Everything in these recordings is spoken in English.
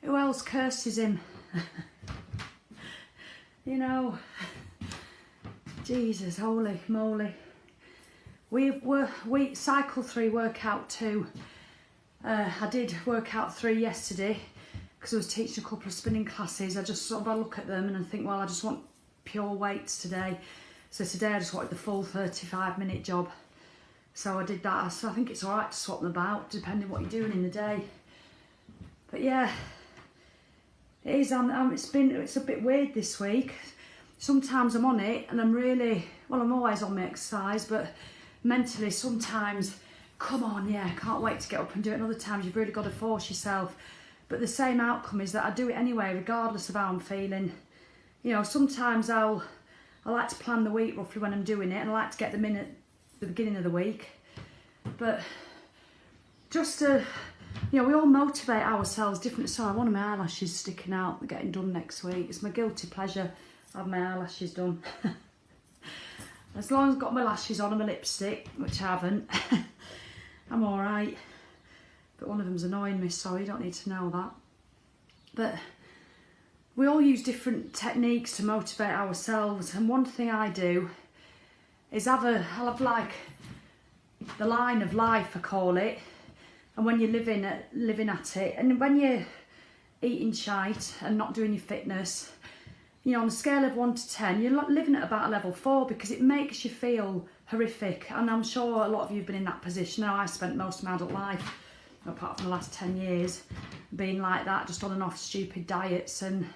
Who else curses him? You know, Jesus, holy moly. We cycle 3, workout 2. I did workout 3 yesterday because I was teaching a couple of spinning classes. I just sort of look at them and I think, well, I just want pure weights today. So today I just wanted the full 35-minute job. So I did that. So I think it's all right to swap them about depending what you're doing in the day. But yeah, it is. It's a bit weird this week. Sometimes I'm on it and I'm really, well, I'm always on my exercise, but mentally sometimes, come on, yeah, I can't wait to get up and do it. And other times you've really got to force yourself. But the same outcome is that I do it anyway, regardless of how I'm feeling. You know, sometimes I like to plan the week roughly when I'm doing it, and I like to get them in at the beginning of the week. But just to, you know, we all motivate ourselves differently. Sorry, one of my eyelashes sticking out, they're getting done next week. It's my guilty pleasure to have my eyelashes done. As long as I've got my lashes on and my lipstick, which I haven't, I'm all right. But one of them's annoying me, so you don't need to know that. But we all use different techniques to motivate ourselves, and one thing I do is I'll have like the line of life, I call it, and when you're living at it, and when you're eating shite and not doing your fitness, you know, on a scale of 1 to 10, you're living at about a level 4 because it makes you feel horrific. And I'm sure a lot of you have been in that position. Now, I spent most of my adult life, apart from the last 10 years, being like that, just on and off stupid diets and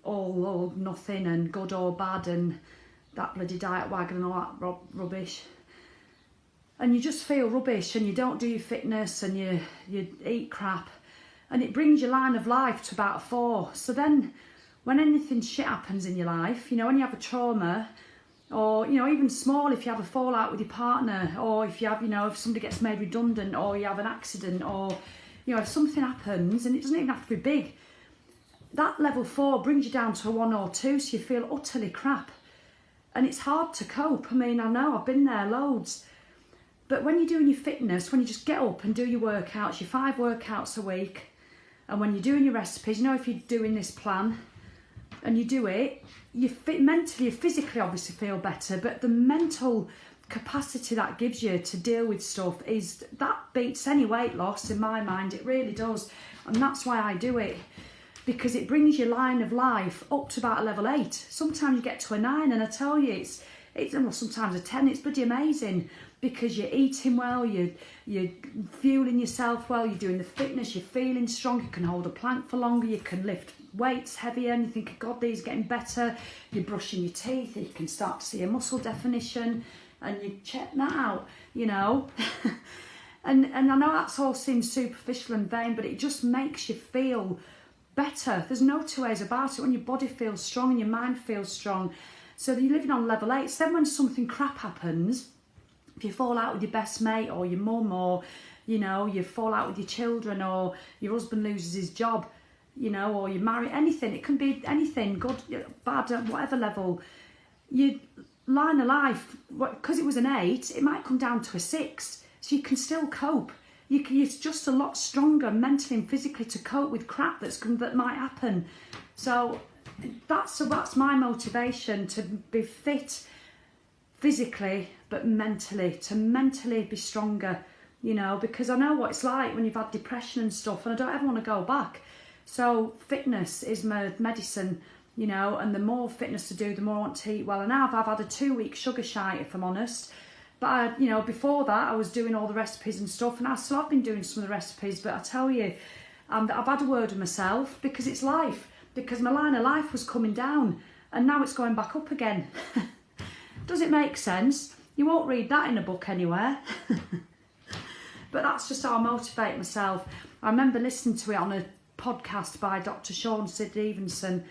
all or nothing and good or bad and that bloody diet wagon and all that rubbish. And you just feel rubbish and you don't do your fitness and you eat crap, and it brings your line of life to about a 4. So then when anything shit happens in your life, you know, when you have a trauma, or, you know, even small, if you have a fallout with your partner, or if you have, you know, if somebody gets made redundant, or you have an accident, or, you know, if something happens, and it doesn't even have to be big, that level 4 brings you down to a 1 or 2, so you feel utterly crap. And it's hard to cope. I mean, I know, I've been there loads. But when you're doing your fitness, when you just get up and do your workouts, your 5 workouts a week, and when you're doing your recipes, you know, if you're doing this plan, and you do it, you mentally, you physically obviously feel better, but the mental capacity that gives you to deal with stuff that beats any weight loss in my mind. It really does. And that's why I do it, because it brings your line of life up to about a level 8. Sometimes you get to a 9, and I tell you, it's well, sometimes a 10. It's bloody amazing, because you're eating well, you're fueling yourself well, you're doing the fitness, you're feeling strong, you can hold a plank for longer, you can lift weights heavier, and you think, God, these are getting better. You're brushing your teeth, and you can start to see a muscle definition, and you check that out, you know. and I know that's all seems superficial and vain, but it just makes you feel better. There's no two ways about it. When your body feels strong and your mind feels strong, so you're living on level 8. So then when something crap happens, if you fall out with your best mate or your mum, or, you know, you fall out with your children, or your husband loses his job, you know, or you marry, anything, it can be anything, good, bad, at whatever level, your line of life, because it was an 8, it might come down to a 6, so you can still cope. You're just a lot stronger mentally and physically to cope with crap that might happen. So that's my motivation, to be fit physically, but mentally, to mentally be stronger, you know, because I know what it's like when you've had depression and stuff, and I don't ever want to go back. So fitness is my medicine, you know, and the more fitness to do, the more I want to eat well. And now I've had a 2-week sugar shite, if I'm honest. But, you know, before that, I was doing all the recipes and stuff, and I still have been doing some of the recipes. But I tell you, I've had a word with myself, because it's life. Because my line of life was coming down, and now it's going back up again. Does it make sense? You won't read that in a book anywhere. But that's just how I motivate myself. I remember listening to it on a podcast by Dr. Sean Stevenson,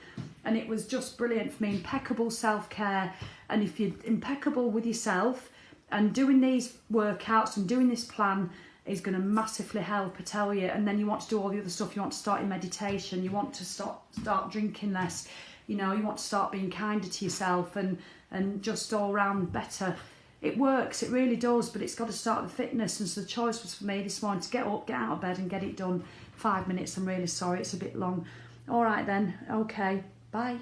and it was just brilliant for me. Impeccable self-care, and if you're impeccable with yourself and doing these workouts and doing this plan is going to massively help, I tell you. And then you want to do all the other stuff. You want to start your meditation, you want to start drinking less, you know, you want to start being kinder to yourself and just all round better. it works, it really does, but it's got to start with fitness. And so the choice was for me this morning to get up, get out of bed and get it done. 5 minutes, I'm really sorry, it's a bit long. All right then, okay, bye.